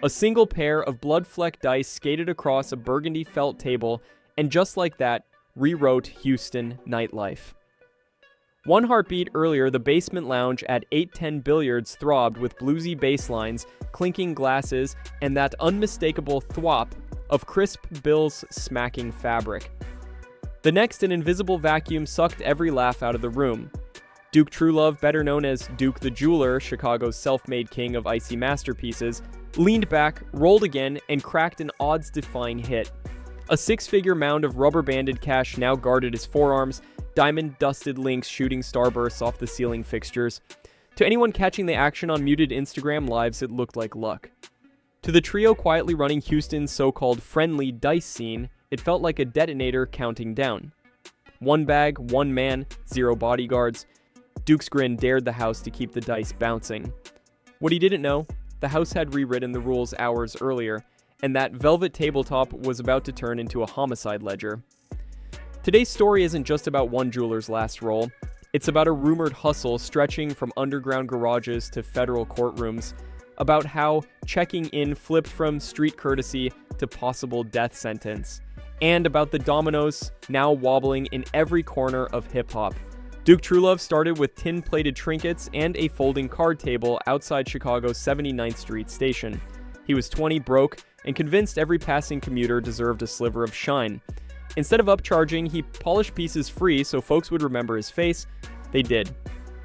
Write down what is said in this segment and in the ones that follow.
A single pair of blood-flecked dice skated across a burgundy felt table, and just like that, rewrote Houston nightlife. One heartbeat earlier, the basement lounge at 810 Billiards throbbed with bluesy bass lines, clinking glasses, and that unmistakable thwop of crisp bills smacking fabric. The next, an invisible vacuum sucked every laugh out of the room. Duke Truelove, better known as Duke the Jeweler, Chicago's self-made king of icy masterpieces, leaned back, rolled again, and cracked an odds-defying hit. A six-figure mound of rubber-banded cash now guarded his forearms, diamond-dusted links shooting starbursts off the ceiling fixtures. To anyone catching the action on muted Instagram lives, it looked like luck. To the trio quietly running Houston's so-called friendly dice scene, it felt like a detonator counting down. One bag, one man, 0 bodyguards. Duke's grin dared the house to keep the dice bouncing. What he didn't know, the house had rewritten the rules hours earlier, and that velvet tabletop was about to turn into a homicide ledger. Today's story isn't just about one jeweler's last roll. It's about a rumored hustle stretching from underground garages to federal courtrooms, about how checking in flipped from street courtesy to possible death sentence, and about the dominoes now wobbling in every corner of hip-hop. Duke Truelove started with tin-plated trinkets and a folding card table outside Chicago's 79th Street station. He was 20, broke, and convinced every passing commuter deserved a sliver of shine. Instead of upcharging, he polished pieces free so folks would remember his face. They did.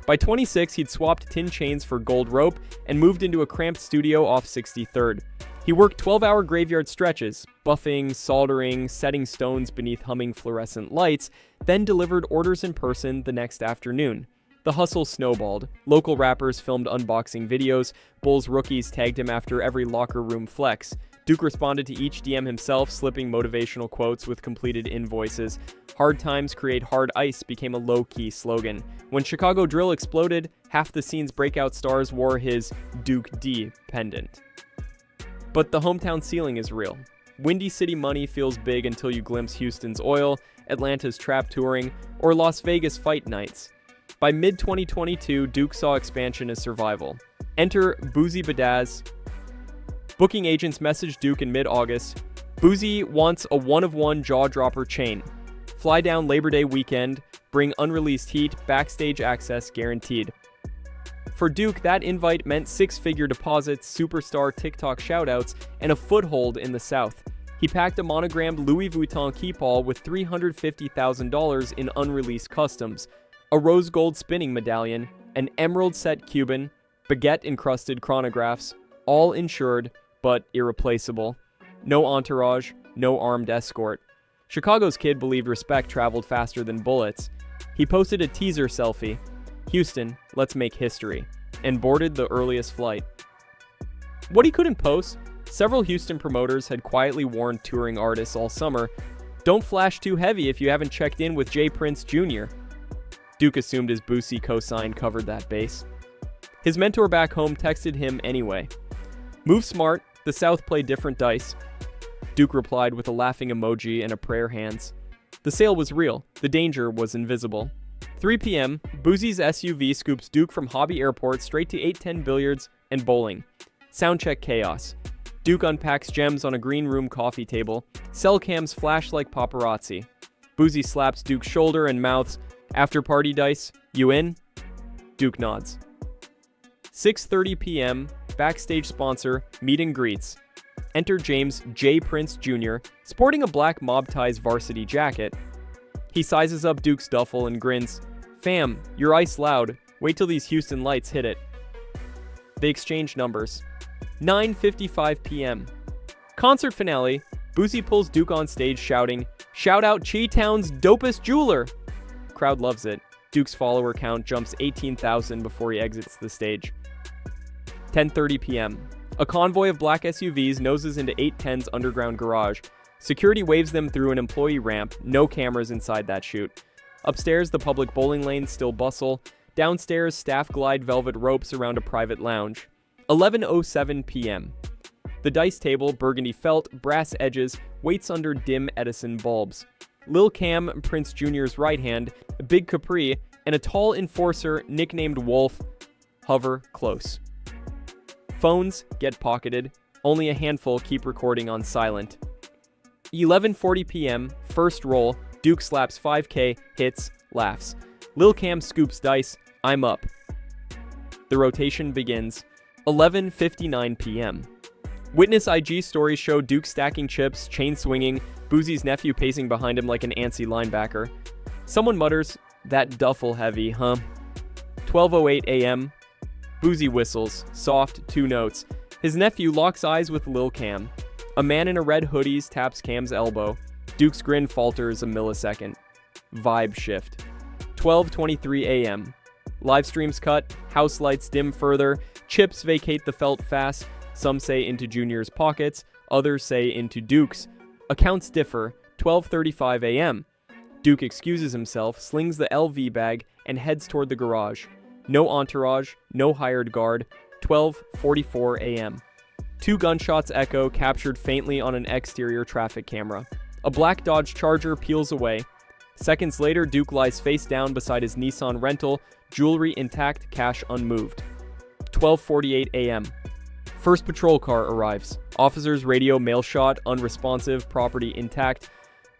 By 26, he'd swapped tin chains for gold rope and moved into a cramped studio off 63rd. He worked 12-hour graveyard stretches, buffing, soldering, setting stones beneath humming fluorescent lights, then delivered orders in person the next afternoon. The hustle snowballed. Local rappers filmed unboxing videos, Bulls rookies tagged him after every locker room flex. Duke responded to each DM himself, slipping motivational quotes with completed invoices. Hard times create hard ice became a low-key slogan. When Chicago drill exploded, half the scene's breakout stars wore his Duke D pendant. But the hometown ceiling is real. Windy City money feels big until you glimpse Houston's oil, Atlanta's trap touring, or Las Vegas fight nights. By mid-2022, Duke saw expansion as survival. Enter Boosie Badaz. Booking agents messaged Duke in mid-August. Boosie wants a one-of-one jaw-dropper chain. Fly down Labor Day weekend, bring unreleased heat, backstage access guaranteed. For Duke, that invite meant six-figure deposits, superstar TikTok shoutouts, and a foothold in the South. He packed a monogrammed Louis Vuitton keepall with $350,000 in unreleased customs, a rose gold spinning medallion, an emerald-set Cuban, baguette-encrusted chronographs, all insured but irreplaceable. No entourage, no armed escort. Chicago's kid believed respect traveled faster than bullets. He posted a teaser selfie, "Houston, let's make history," and boarded the earliest flight. What he couldn't post, several Houston promoters had quietly warned touring artists all summer, don't flash too heavy if you haven't checked in with J. Prince Jr. Duke assumed his Boosie cosign covered that base. His mentor back home texted him anyway. "Move smart, the South play different dice." Duke replied with a laughing emoji and a prayer hands. The sale was real, the danger was invisible. 3 p.m., Boosie's SUV scoops Duke from Hobby Airport straight to 810 Billiards and bowling. Soundcheck chaos. Duke unpacks gems on a green room coffee table. Cell cams flash like paparazzi. Boosie slaps Duke's shoulder and mouths, "After party dice, you in?" Duke nods. 6:30 p.m., backstage sponsor, meet and greets. Enter James J. Prince Jr., sporting a black mob ties varsity jacket. He sizes up Duke's duffel and grins, "Fam, you're ice loud. Wait till these Houston lights hit it." They exchange numbers. 9:55 p.m. Concert finale. Boosie pulls Duke on stage shouting, "Shout out Chi-Town's dopest jeweler!" Crowd loves it. Duke's follower count jumps 18,000 before he exits the stage. 10:30 p.m. A convoy of black SUVs noses into 810's underground garage. Security waves them through an employee ramp, no cameras inside that chute. Upstairs, the public bowling lanes still bustle. Downstairs, staff glide velvet ropes around a private lounge. 11:07 p.m. The dice table, burgundy felt, brass edges, waits under dim Edison bulbs. Lil Cam, Prince Jr.'s right hand, a big Capri, and a tall enforcer nicknamed Wolf hover close. Phones get pocketed. Only a handful keep recording on silent. 11:40 p.m., first roll, Duke slaps 5K, hits, laughs. Lil Cam scoops dice, I'm up. The rotation begins. 11:59 p.m. Witness IG stories show Duke stacking chips, chain swinging, Boosie's nephew pacing behind him like an antsy linebacker. Someone mutters, that duffel heavy, huh? 12:08 a.m. Boosie whistles, soft, 2 notes. His nephew locks eyes with Lil Cam. A man in a red hoodie taps Cam's elbow. Duke's grin falters a millisecond. Vibe shift. 12:23 a.m. Live streams cut, house lights dim further, chips vacate the felt fast, some say into Junior's pockets, others say into Duke's. Accounts differ. 12:35 a.m. Duke excuses himself, slings the LV bag, and heads toward the garage. No entourage, no hired guard. 12:44 a.m. 2 gunshots echo, captured faintly on an exterior traffic camera. A black Dodge Charger peels away. Seconds later, Duke lies face down beside his Nissan rental, jewelry intact, cash unmoved. 12:48 a.m. First patrol car arrives. Officers radio mail shot, unresponsive, property intact.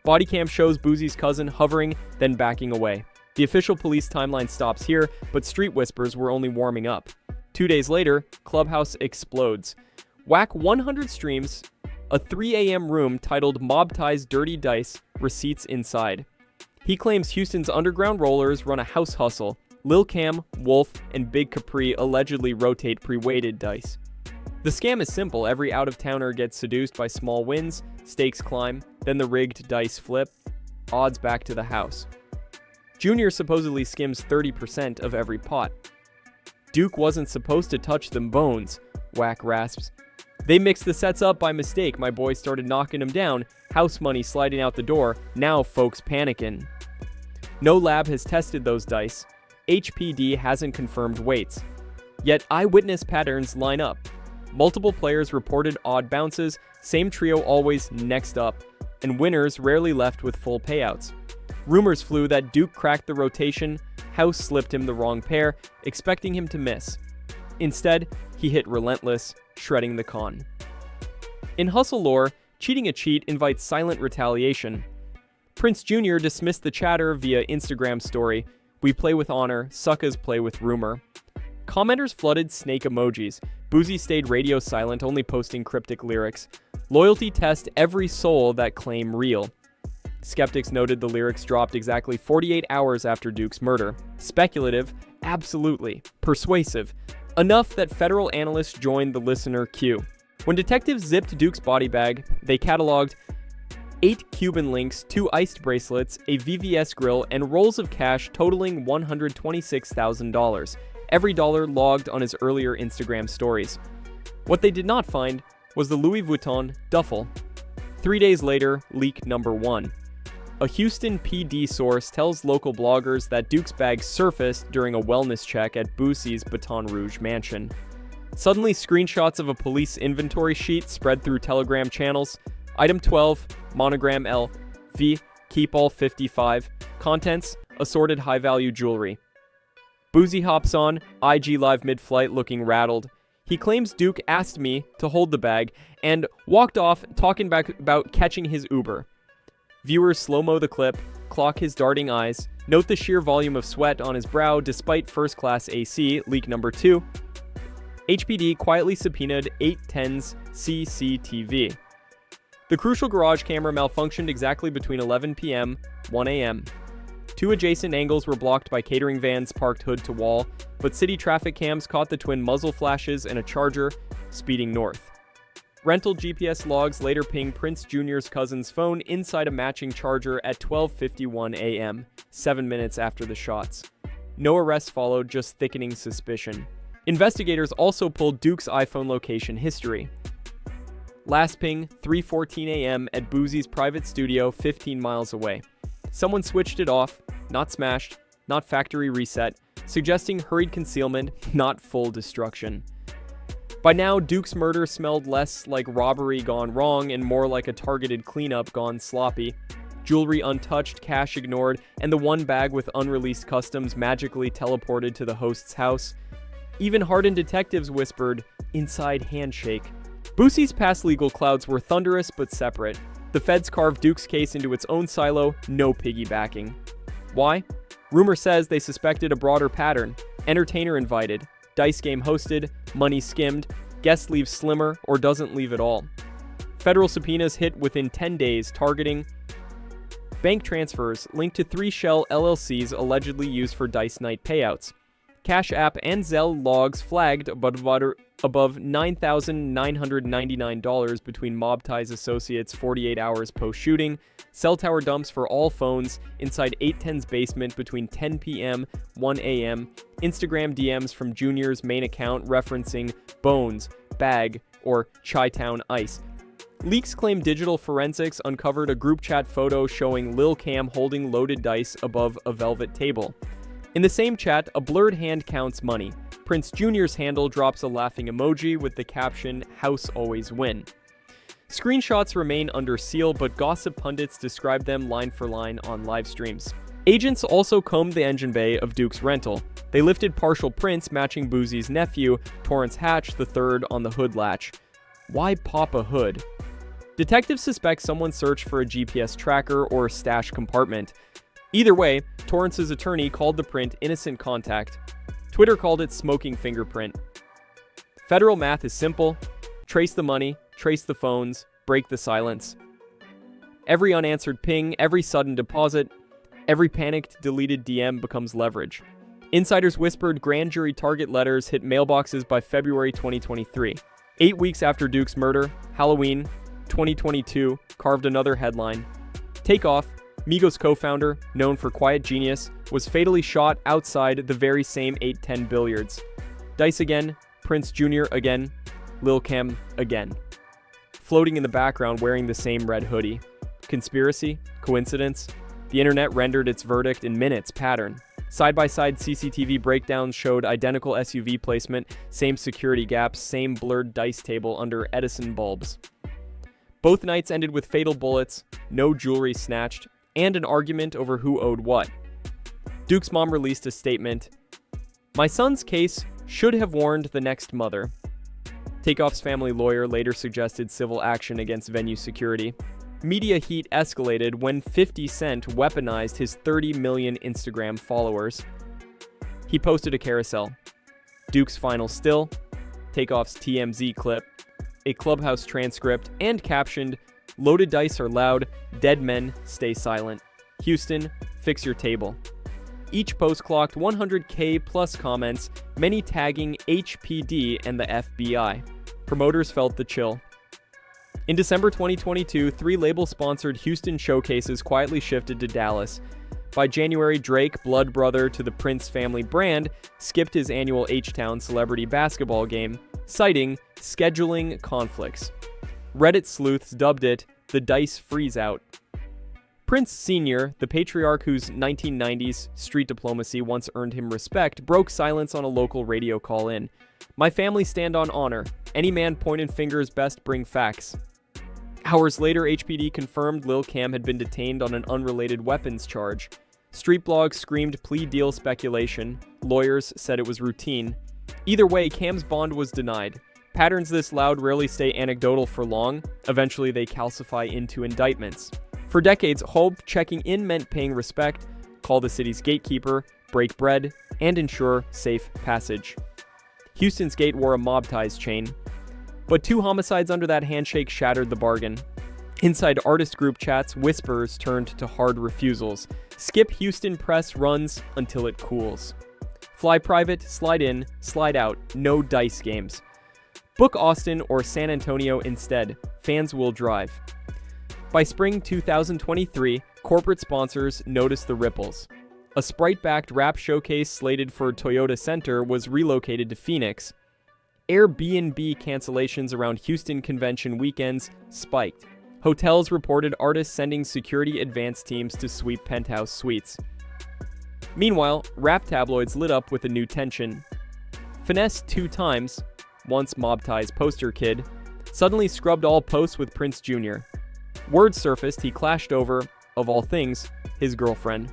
Body cam shows Boosie's cousin hovering, then backing away. The official police timeline stops here, but street whispers were only warming up. 2 days later, Clubhouse explodes. Whack 100 streams, a 3 a.m. room titled Mob Ties Dirty Dice, receipts inside. He claims Houston's underground rollers run a house hustle. Lil Cam, Wolf, and Big Capri allegedly rotate pre-weighted dice. The scam is simple. Every out-of-towner gets seduced by small wins, stakes climb, then the rigged dice flip, odds back to the house. Junior supposedly skims 30% of every pot. Duke wasn't supposed to touch them bones, Whack rasps. They mixed the sets up by mistake. My boy started knocking them down. House money sliding out the door. Now folks panicking. No lab has tested those dice. HPD hasn't confirmed weights. Yet eyewitness patterns line up. Multiple players reported odd bounces, same trio always next up, and winners rarely left with full payouts. Rumors flew that Duke cracked the rotation, House slipped him the wrong pair, expecting him to miss. Instead, he hit relentless, shredding the con. In hustle lore, cheating a cheat invites silent retaliation. Prince Jr. dismissed the chatter via Instagram story. We play with honor, suckers play with rumor. Commenters flooded snake emojis. Boosie stayed radio silent, only posting cryptic lyrics. Loyalty test every soul that claim real. Skeptics noted the lyrics dropped exactly 48 hours after Duke's murder. Speculative, absolutely. Persuasive. Enough that federal analysts joined the listener queue. When detectives zipped Duke's body bag, they cataloged 8 Cuban links, 2 iced bracelets, a VVS grill, and rolls of cash totaling $126,000. Every dollar logged on his earlier Instagram stories. What they did not find was the Louis Vuitton duffel. 3 days later, leak number 1. A Houston PD source tells local bloggers that Duke's bag surfaced during a wellness check at Boosie's Baton Rouge mansion. Suddenly, screenshots of a police inventory sheet spread through Telegram channels. Item 12, monogram L, V, keep all 55. Contents, assorted high-value jewelry. Boosie hops on, IG live mid-flight looking rattled. He claims Duke asked me to hold the bag and walked off talking back about catching his Uber. Viewers slow-mo the clip, clock his darting eyes, note the sheer volume of sweat on his brow despite first-class AC, leak number 2. HPD quietly subpoenaed 810's CCTV. The crucial garage camera malfunctioned exactly between 11 p.m. 1 a.m. 2 adjacent angles were blocked by catering vans parked hood to wall, but city traffic cams caught the twin muzzle flashes and a Charger speeding north. Rental GPS logs later ping Prince Jr.'s cousin's phone inside a matching Charger at 12:51 a.m., 7 minutes after the shots. No arrests followed, just thickening suspicion. Investigators also pulled Duke's iPhone location history. Last ping, 3:14 a.m. at Boosie's private studio 15 miles away. Someone switched it off, not smashed, not factory reset, suggesting hurried concealment, not full destruction. By now, Duke's murder smelled less like robbery gone wrong and more like a targeted cleanup gone sloppy. Jewelry untouched, cash ignored, and the one bag with unreleased customs magically teleported to the host's house. Even hardened detectives whispered, inside handshake, Boosie's past legal clouds were thunderous but separate. The feds carved Duke's case into its own silo, no piggybacking. Why? Rumor says they suspected a broader pattern. Entertainer invited, dice game hosted, money skimmed, guest leaves slimmer or doesn't leave at all. Federal subpoenas hit within 10 days, targeting bank transfers linked to 3 shell LLCs allegedly used for Dice Night payouts. Cash App and Zelle logs flagged above $9,999 between Mob Ties Associates 48 hours post-shooting, cell tower dumps for all phones inside 810's basement between 10 p.m., 1 a.m., Instagram DMs from Junior's main account referencing Bones, Bag, or Chi-Town Ice. Leaks claim digital forensics uncovered a group chat photo showing Lil Cam holding loaded dice above a velvet table. In the same chat, a blurred hand counts money. Prince Jr.'s handle drops a laughing emoji with the caption, "House always win." Screenshots remain under seal, but gossip pundits describe them line for line on live streams. Agents also combed the engine bay of Duke's rental. They lifted partial prints matching Boosie's nephew, Torrance Hatch III, on the hood latch. Why pop a hood? Detectives suspect someone searched for a GPS tracker or stash compartment. Either way, Torrance's attorney called the print innocent contact. Twitter called it smoking fingerprint. Federal math is simple. Trace the money, trace the phones, break the silence. Every unanswered ping, every sudden deposit, every panicked deleted DM becomes leverage. Insiders whispered grand jury target letters hit mailboxes by February 2023. 8 weeks after Duke's murder, Halloween 2022 carved another headline. Takeoff, Migos co-founder, known for quiet genius, was fatally shot outside the very same 810 billiards. Dice again, Prince Jr. again, Lil Cam again. Floating in the background wearing the same red hoodie. Conspiracy? Coincidence? The internet rendered its verdict in minutes pattern. Side-by-side CCTV breakdowns showed identical SUV placement, same security gaps, same blurred dice table under Edison bulbs. Both nights ended with fatal bullets, no jewelry snatched, and an argument over who owed what. Duke's mom released a statement. "My son's case should have warned the next mother." Takeoff's family lawyer later suggested civil action against venue security. Media heat escalated when 50 Cent weaponized his 30 million Instagram followers. He posted a carousel. Duke's final still, Takeoff's TMZ clip, a Clubhouse transcript, and captioned, "Loaded dice are loud, dead men stay silent. Houston, fix your table." Each post clocked 100K plus comments, many tagging HPD and the FBI. Promoters felt the chill. In December 2022, 3 label-sponsored Houston showcases quietly shifted to Dallas. By January, Drake, blood brother to the Prince family brand, skipped his annual H-Town celebrity basketball game, citing scheduling conflicts. Reddit sleuths dubbed it the Dice Freeze-Out. Prince Sr., the patriarch whose 1990s street diplomacy once earned him respect, broke silence on a local radio call-in. "My family stand on honor. Any man pointing fingers best bring facts." Hours later, HPD confirmed Lil Cam had been detained on an unrelated weapons charge. Street blogs screamed plea deal speculation. Lawyers said it was routine. Either way, Cam's bond was denied. Patterns this loud rarely stay anecdotal for long. Eventually, they calcify into indictments. For decades, Hope checking in meant paying respect, call the city's gatekeeper, break bread, and ensure safe passage. Houston's gate wore a mob ties chain. But 2 homicides under that handshake shattered the bargain. Inside artist group chats, whispers turned to hard refusals. Skip Houston press runs until it cools. Fly private, slide in, slide out, no dice games. Book Austin or San Antonio instead. Fans will drive. By spring 2023, corporate sponsors noticed the ripples. A Sprite-backed rap showcase slated for Toyota Center was relocated to Phoenix. Airbnb cancellations around Houston convention weekends spiked. Hotels reported artists sending security advance teams to sweep penthouse suites. Meanwhile, rap tabloids lit up with a new tension. Finesse 2 times, once Mob Ties poster kid, suddenly scrubbed all posts with Prince Jr. Word surfaced he clashed over, of all things, his girlfriend.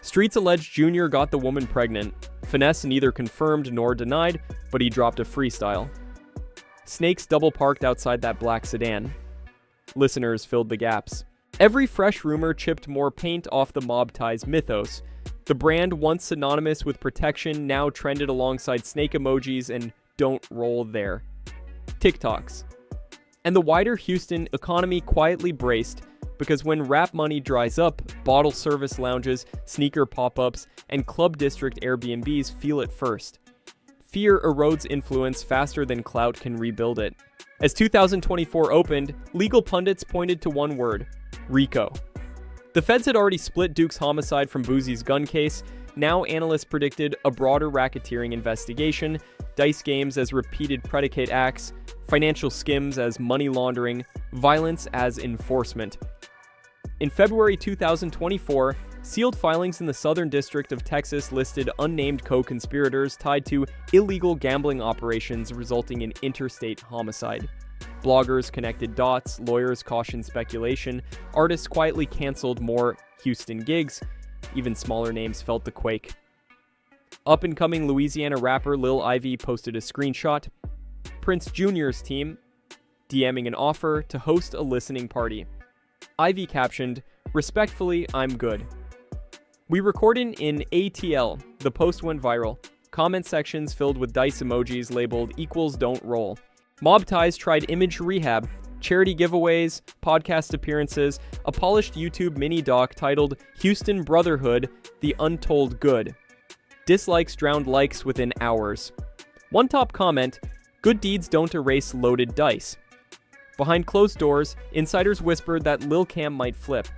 Streets alleged Jr. got the woman pregnant. Finesse neither confirmed nor denied, but he dropped a freestyle. Snakes double parked outside that black sedan. Listeners filled the gaps. Every fresh rumor chipped more paint off the mob ties mythos. The brand, once synonymous with protection, now trended alongside snake emojis and "don't roll there" TikToks. And the wider Houston economy quietly braced, because when rap money dries up, bottle service lounges, sneaker pop-ups, and club district Airbnbs feel it first. Fear erodes influence faster than clout can rebuild it. As 2024 opened, legal pundits pointed to one word: RICO. The feds had already split Duke's homicide from Boosie's gun case. Now analysts predicted a broader racketeering investigation, dice games as repeated predicate acts, financial skims as money laundering, violence as enforcement. In February 2024, sealed filings in the Southern District of Texas listed unnamed co-conspirators tied to illegal gambling operations resulting in interstate homicide. Bloggers connected dots, lawyers cautioned speculation, artists quietly canceled more Houston gigs, even smaller names felt the quake. Up-and-coming Louisiana rapper Lil Ivy posted a screenshot. Prince Jr.'s team DMing an offer to host a listening party. Ivy captioned, "Respectfully, I'm good." We recorded in ATL. The post went viral. Comment sections filled with dice emojis labeled equals don't roll. Mob ties tried image rehab, charity giveaways, podcast appearances, a polished YouTube mini doc titled Houston Brotherhood, The Untold Good. Dislikes drowned likes within hours. One top comment: "Good deeds don't erase loaded dice." Behind closed doors, insiders whispered that Lil Cam might flip.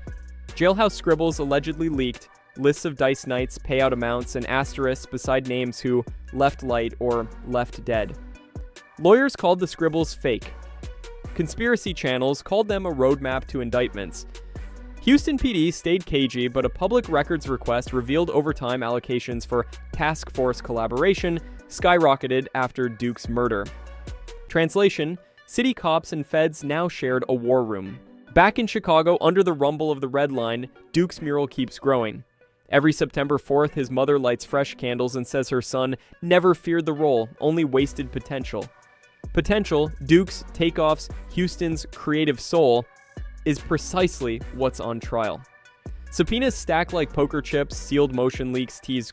Jailhouse scribbles allegedly leaked, lists of dice nights, payout amounts, and asterisks beside names who left light or left dead. Lawyers called the scribbles fake. Conspiracy channels called them a roadmap to indictments. Houston PD stayed cagey, but a public records request revealed overtime allocations for task force collaboration skyrocketed after Duke's murder. Translation: city cops and feds now shared a war room. Back in Chicago, under the rumble of the Red Line, Duke's mural keeps growing. Every September 4th, his mother lights fresh candles and says her son never feared the role, only wasted potential. Potential, Duke's, Takeoff's, Houston's creative soul, is precisely what's on trial. Subpoenas stack like poker chips, sealed motion leaks tease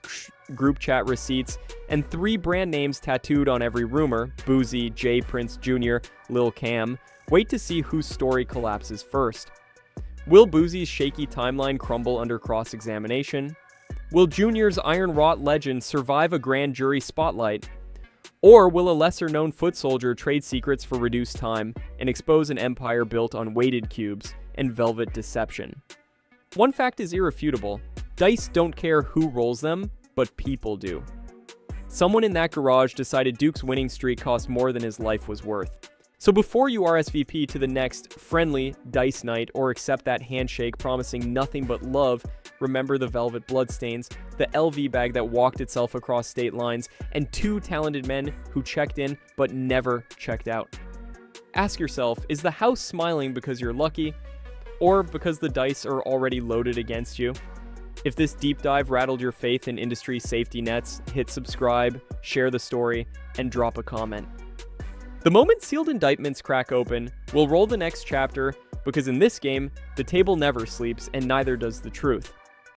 group chat receipts, and 3 brand names tattooed on every rumor: Boosie, J. Prince Jr., Lil Cam. Wait to see whose story collapses first. Will Boosie's shaky timeline crumble under cross-examination? Will Junior's iron-wrought legend survive a grand jury spotlight? Or will a lesser-known foot soldier trade secrets for reduced time and expose an empire built on weighted cubes and velvet deception? One fact is irrefutable: dice don't care who rolls them, but people do. Someone in that garage decided Duke's winning streak cost more than his life was worth. So before you RSVP to the next friendly dice night or accept that handshake promising nothing but love, remember the velvet bloodstains, the LV bag that walked itself across state lines, and 2 talented men who checked in but never checked out. Ask yourself, is the house smiling because you're lucky, or because the dice are already loaded against you? If this deep dive rattled your faith in industry safety nets, hit subscribe, share the story, and drop a comment. The moment sealed indictments crack open, we'll roll the next chapter, because in this game, the table never sleeps and neither does the truth.